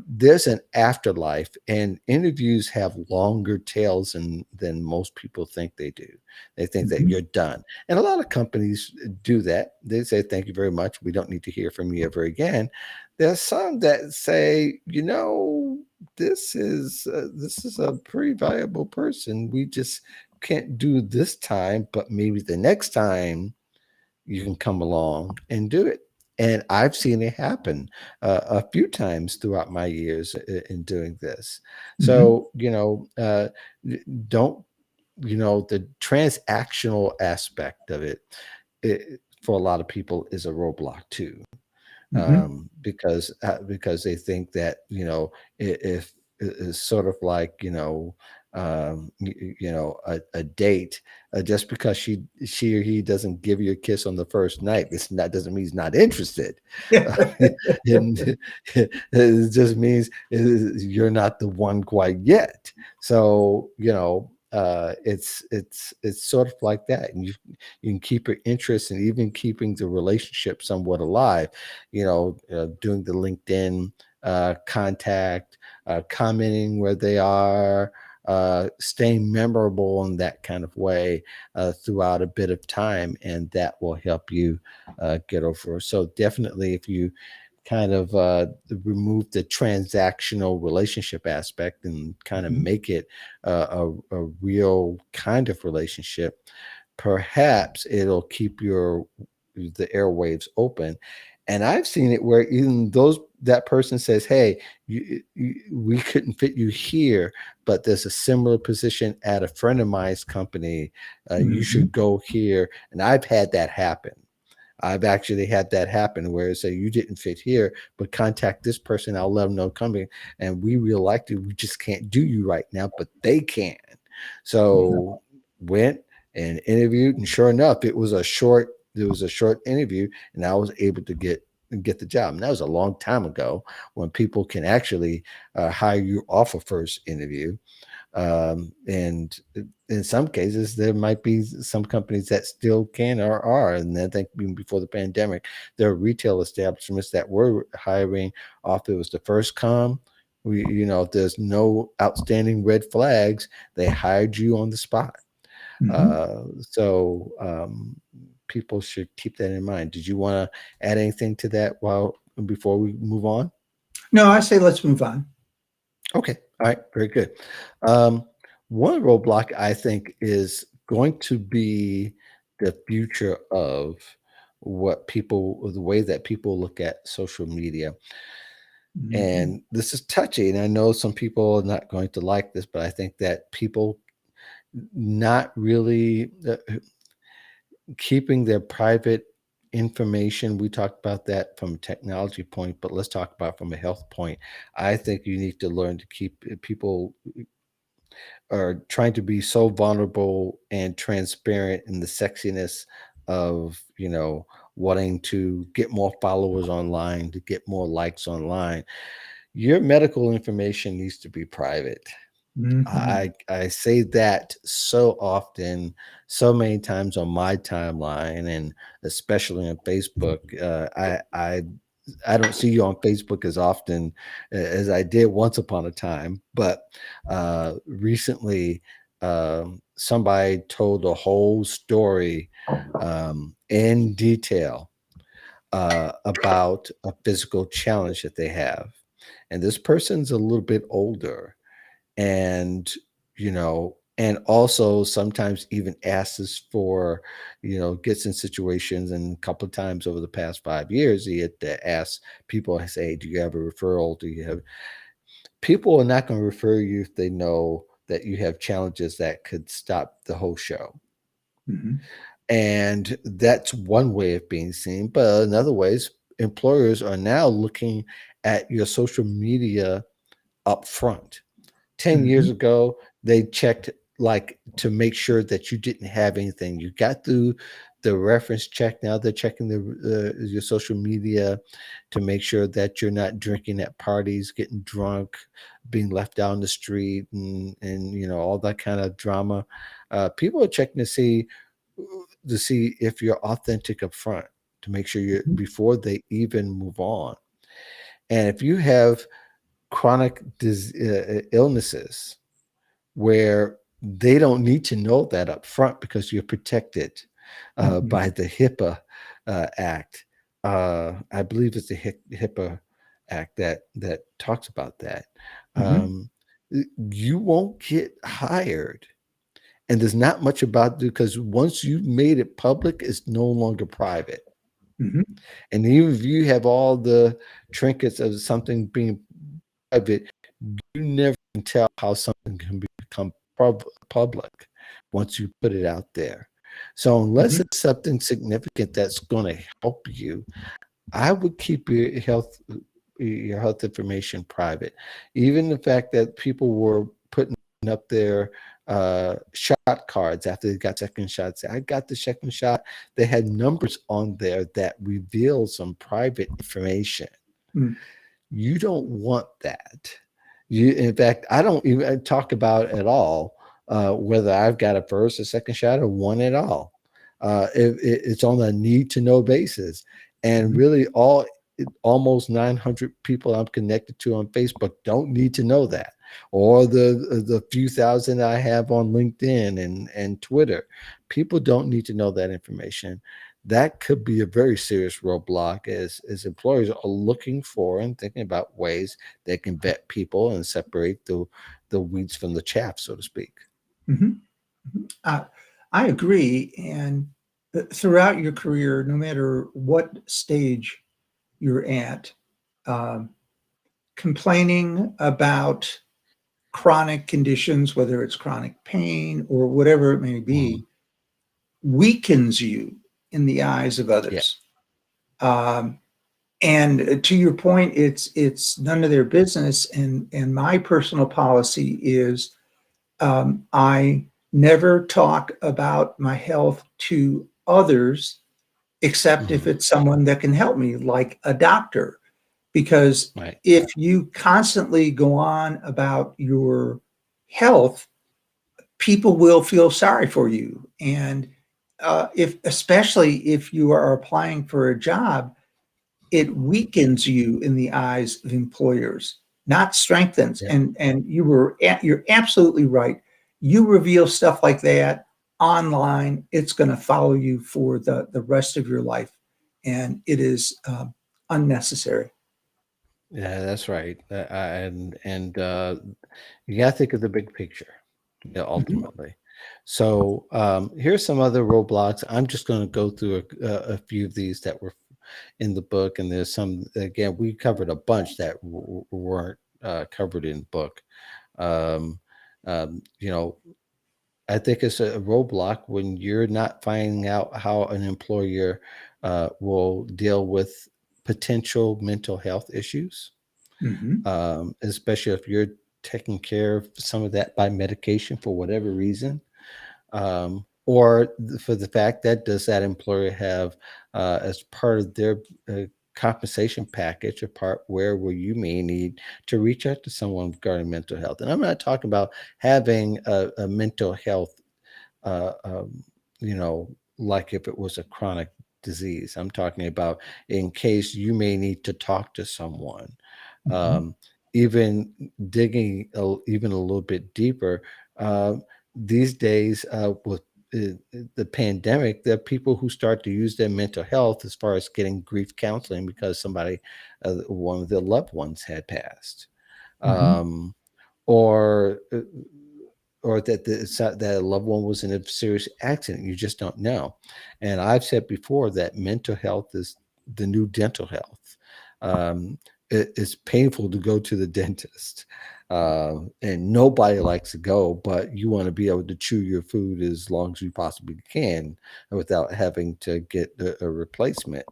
There's an afterlife, and interviews have longer tails than most people think they do. They think that Mm-hmm. you're done. And a lot of companies do that. They say, thank you very much. We don't need to hear from you ever again. There's some that say, this is a pretty valuable person. We just can't do this time, but maybe the next time you can come along and do it. And I've seen it happen a few times throughout my years in doing this. Mm-hmm. So, don't, the transactional aspect of it for a lot of people is a roadblock too, Mm-hmm. because they think that if it's sort of like a date, just because she or he doesn't give you a kiss on the first night, it's not doesn't mean he's not interested. uh, and it just means you're not the one quite yet. So it's sort of like that, and you can keep your interest and even keeping the relationship somewhat alive, doing the LinkedIn contact, commenting where they are, staying memorable in that kind of way throughout a bit of time, and that will help you get over. So definitely, if you kind of remove the transactional relationship aspect and kind of Mhm. make it a real kind of relationship, perhaps it'll keep the airwaves open. And I've seen it where even that person says, "Hey, we couldn't fit you here, but there's a similar position at a friend of mine's company. You Mhm. should go here." And I've had that happen. I've actually had that happen where say you didn't fit here, but contact this person. I'll let them know coming, and we will like to. We just can't do you right now, but they can. So went and interviewed, and sure enough, it was a short. There was a short interview, and I was able to get the job. And that was a long time ago when people can actually hire you off a first interview. And in some cases, there might be some companies that still can or are. And I think even before the pandemic, there are retail establishments that were hiring off. It was the first come. If there's no outstanding red flags, they hired you on the spot. Mhm. So people should keep that in mind. Did you want to add anything to that before we move on? No, I say let's move on. Okay. All right. Very good. Um, One roadblock I think is going to be the future of the way that people look at social media. Mhm. And this is touchy. And I know some people are not going to like this, but I think that people not really keeping their private information. We talked about that from a technology point, but let's talk about from a health point. I think you need to learn to keep people are trying to be so vulnerable and transparent in the sexiness of wanting to get more followers online, to get more likes online. Your medical information needs to be private. Mhm. I say that so often, so many times on my timeline, and especially on Facebook. I don't see you on Facebook as often as I did once upon a time, but recently somebody told a whole story in detail about a physical challenge that they have, and this person's a little bit older, and and also sometimes even asks for, gets in situations, and a couple of times over the past 5 years he had to ask people and say, do you have a referral? Do you have People are not going to refer you if they know that you have challenges that could stop the whole show. Mhm. And that's one way of being seen, but another way is employers are now looking at your social media up front. 10 years Mhm. ago, they checked like to make sure that you didn't have anything. You got through the reference check. Now they're checking your social media to make sure that you're not drinking at parties, getting drunk, being left out on the street, and all that kind of drama. People are checking to see if you're authentic up front, to make sure you're Mhm. before they even move on. And if you have chronic illnesses where they don't need to know that up front because you're protected Mhm. by the HIPAA Act. I believe it's the HIPAA Act that talks about that. Mhm. Um, you won't get hired. And there's not much about it because once you've made it public, it's no longer private. Mhm. And even if you have all the trinkets of something being private, you never can tell how something can become public once you put it out there. So unless Mhm. it's something significant that's going to help you, I would keep your health information private. Even the fact that people were putting up their shot cards after they got second shots. I got the second shot. They had numbers on there that revealed some private information. Mm. You don't want that. In fact, I don't even talk about at all whether I've got a first or second shot or one at all. It's on a need to know basis, and Mhm. really, almost 900 people I'm connected to on Facebook don't need to know that, or the few thousand I have on LinkedIn and Twitter. People don't need to know that information. that could be a very serious roadblock as employers are looking for and thinking about ways they can vet people and separate the weeds from the chaff, so to speak. Mhm. Mhm. I agree. And throughout your career, no matter what stage you're at, um, complaining about chronic conditions, whether it's chronic pain or whatever it may Mhm. be, weakens you in the eyes of Yeah. others. Um, and to your point, it's none of their business. And my personal policy is I never talk about my health to others except if Mhm. it's someone that can help me, like a doctor. Because Right. if you constantly go on about your health, people will feel sorry for you. And if, especially if you are applying for a job, it weakens you in the eyes of employers, not strengthens. Yeah. And you're absolutely right. You reveal stuff like that online, it's going to follow you for the rest of your life, and it is unnecessary. Yeah, that's right. And you got to think of the big picture, yeah, Mhm. ultimately. So here's some other roadblocks. I'm just going to go through a few of these that were in the book, and there's some. Again, we covered a bunch that weren't covered in the book. Um, you know, I think it's a roadblock when you're not finding out how an employer will deal with potential mental health issues, Mhm. especially if you're taking care of some of that by medication for whatever reason, or for the fact that does that employer have as part of their compensation package a part where you may need to reach out to someone regarding mental health. And I'm not talking about having a mental health uh, um, like if it was a chronic disease. I'm talking about in case you may need to talk to someone. Mhm. Um, even digging even a little bit deeper, uh, these days with the pandemic, there are people who start to use their mental health as far as getting grief counseling because somebody, one of their loved ones had passed. Mhm. Um, or that that a loved one was in a serious accident. You just don't know. And I've said before that mental health is the new dental health. Um, it's painful to go to the dentist, and nobody likes to go, but you want to be able to chew your food as long as you possibly can without having to get a replacement.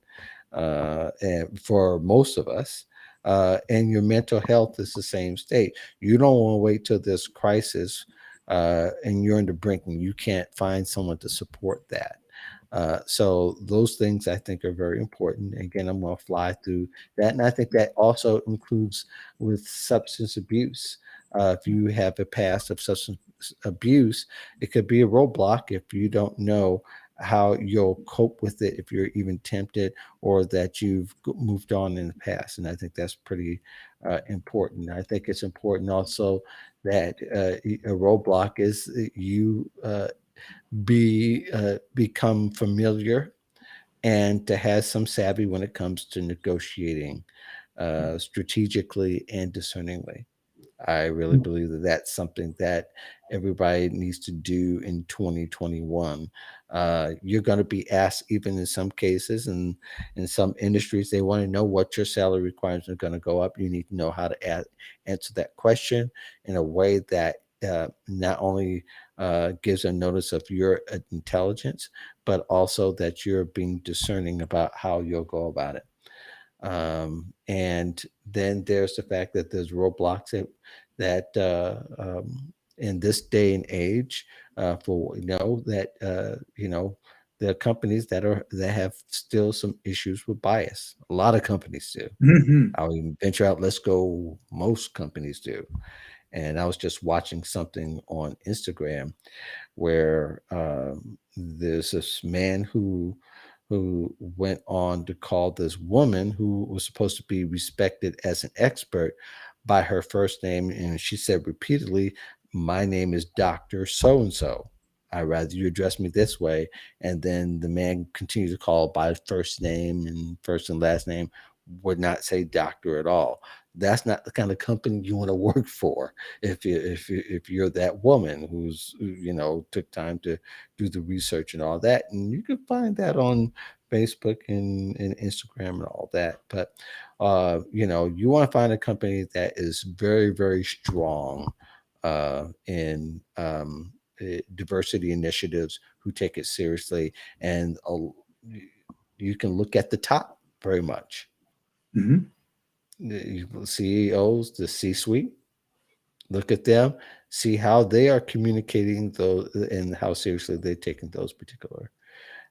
And for most of us, and your mental health is the same state. You don't want to wait till this crisis and you're in the brink and you can't find someone to support that. So those things I think are very important. Again, I'm going to fly through that, and I think that also includes with substance abuse. If you have a past of substance abuse, it could be a roadblock if you don't know how you'll cope with it if you're even tempted or that you've moved on in the past. And I think that's pretty important. I think it's important also that a roadblock is you become familiar and to have some savvy when it comes to negotiating strategically and discerningly. I really believe that that's something that everybody needs to do in 2021. You're going to be asked, even in some cases, and in some industries, they want to know what your salary requirements are going to go up. You need to know how to answer that question in a way that not only gives a notice of your intelligence, but also that you're being discerning about how you'll go about it. And then there's the fact that there's roadblocks that in this day and age, for what we know that there are companies that have still some issues with bias. A lot of companies do. Mhm. I'll even venture out. Let's go. Most companies do. And I was just watching something on Instagram where there's this man who went on to call this woman who was supposed to be respected as an expert by her first name, and she said repeatedly, "My name is Doctor So and So." I'd rather you address me this way. And then the man continues to call by first name and first and last name, would not say doctor at all. That's not the kind of company you want to work for. If you're that woman who's took time to do the research and all that, and you can find that on Facebook and Instagram and all that. But you want to find a company that is very, very strong in diversity initiatives, who take it seriously, and you can look at the top very much. Mhm. The CEOs, the C-suite, look at them, see how they are communicating those and how seriously they're taking those particular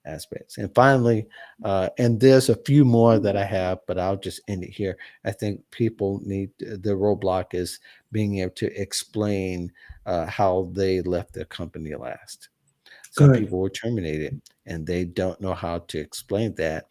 aspects. And finally, and there's a few more that I have, but I'll just end it here. I think people need the roadblock is being able to explain how they left their company last. Some Good. people were terminated and they don't know how to explain that.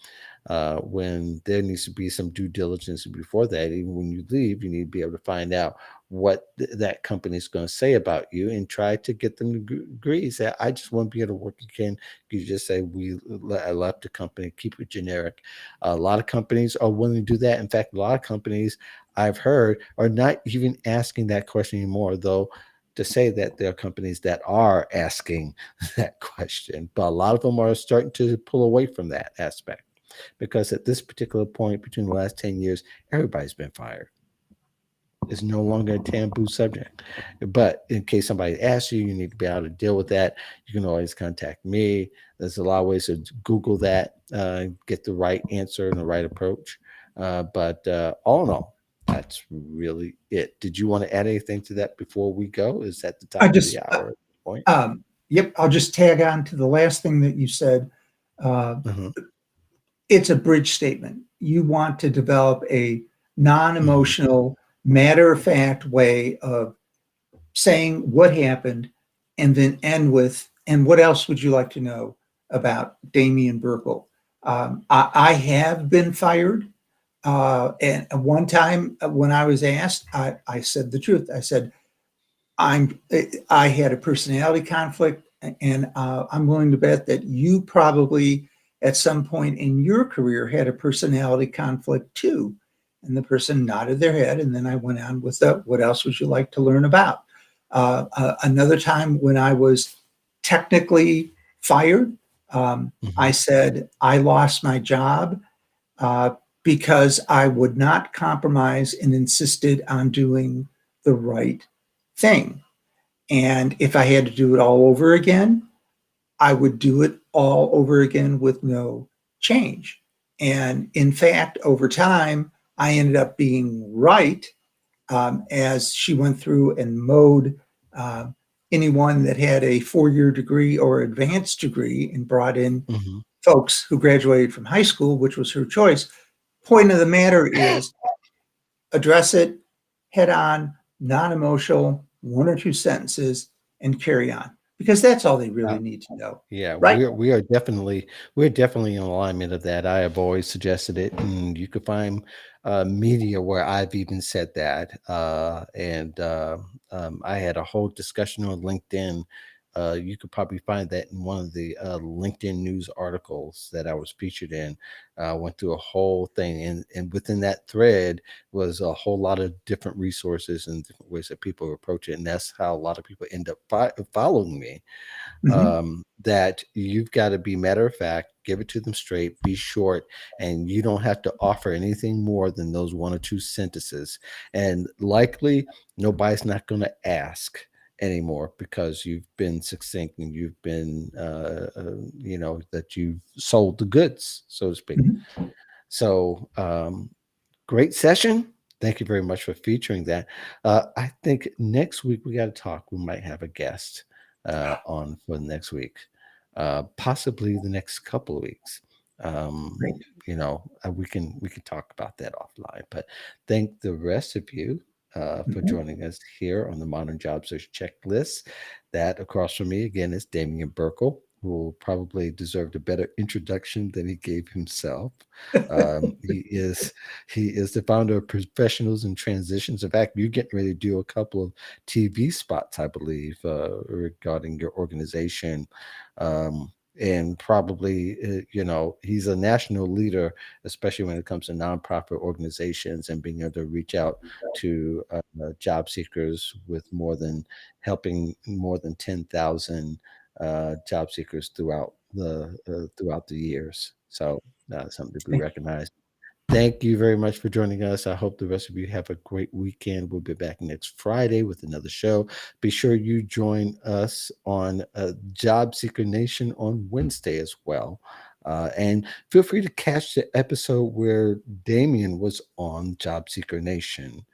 When there needs to be some due diligence before that, even when you leave, you need to be able to find out what that company is going to say about you and try to get them to agree. Say, I just want to be able to work again. You just say, I left the company, keep it generic. A lot of companies are willing to do that. In fact, a lot of companies I've heard are not even asking that question anymore, though. To say that there are companies that are asking that question, but a lot of them are starting to pull away from that aspect because at this particular point between the last 10 years, everybody's been fired. It's no longer a taboo subject. But in case somebody asks you, you need to be able to deal with that. You can always contact me. There's a lot of ways to Google that, get the right answer and the right approach. But all in all, that's really it. Did you want to add anything to that before we go? Is that the I top of just, the hour at this point? yep, I'll just tag on to the last thing that you said. Uh, Hmm. it's a bridge statement. You want to develop a non Hmm. emotional, matter of fact way of saying what happened and then end with, and what else would you like to know about Damian Burkle? I have been fired. And one time when I was asked, I said the truth. I said, I had a personality conflict, and I'm willing to bet that you probably at some point in your career had a personality conflict too. And the person nodded their head, and then I went on with what else would you like to learn about? Another time when I was technically fired, Hmm. I said I lost my job uh, because I would not compromise and insisted on doing the right thing. And if I had to do it all over again, I would do it all over again with no change. And in fact, over time, I ended up being right as she went through and mowed uh, anyone that had a 4-year degree or advanced degree and brought in Hmm. folks who graduated from high school, which was her choice. Point of the matter is address it head on, non emotional, one or two sentences, and carry on because that's all they really need to know. Yeah, Right? we're definitely in alignment of that. I have always suggested it, and you could find media where I've even said that. And I had a whole discussion on LinkedIn. You could probably find that in one of the LinkedIn news articles that I was featured in. Went through a whole thing, and within that thread was a whole lot of different resources and different ways that people approach it, and that's how a lot of people end up following me. Mm-hmm. That you've got to be matter of fact, give it to them straight, be short, and you don't have to offer anything more than those one or two sentences. And likely, nobody's not going to ask anymore because you've been succinct and you've been, that you've sold the goods, so to speak. Mm-hmm. So, great session. Thank you very much for featuring that. I think next week we got to talk. We might have a guest on for next week, possibly the next couple of weeks. Um, Great. we can talk about that offline. But thank the rest of you for Mm-hmm. joining us here on the Modern Job Search Checklist. That across from me again is Damian Burkle. will probably deserve a better introduction than he gave himself. He is the founder of Professionals in Transitions. In fact, you're getting ready to do a couple of TV spots, I believe, regarding your organization. And probably, he's a national leader, especially when it comes to nonprofit organizations and being able to reach out to job seekers with helping more than 10,000 job seekers throughout the years. So something to be Thank recognized. Thank you very much for joining us. I hope the rest of you have a great weekend. We'll be back next Friday with another show. Be sure you join us on Job Seeker Nation on Wednesday as well. And feel free to catch the episode where Damian was on Job Seeker Nation.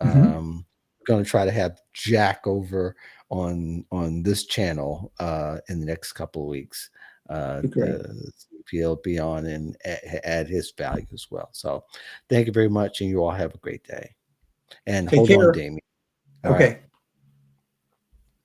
Mhm. Going to try to have Jack over on this channel in the next couple of weeks. Be great. See if he'll be on and add his value as well. So thank you very much, and you all have a great day. And Take hold on, care. Damien. All right. Okay.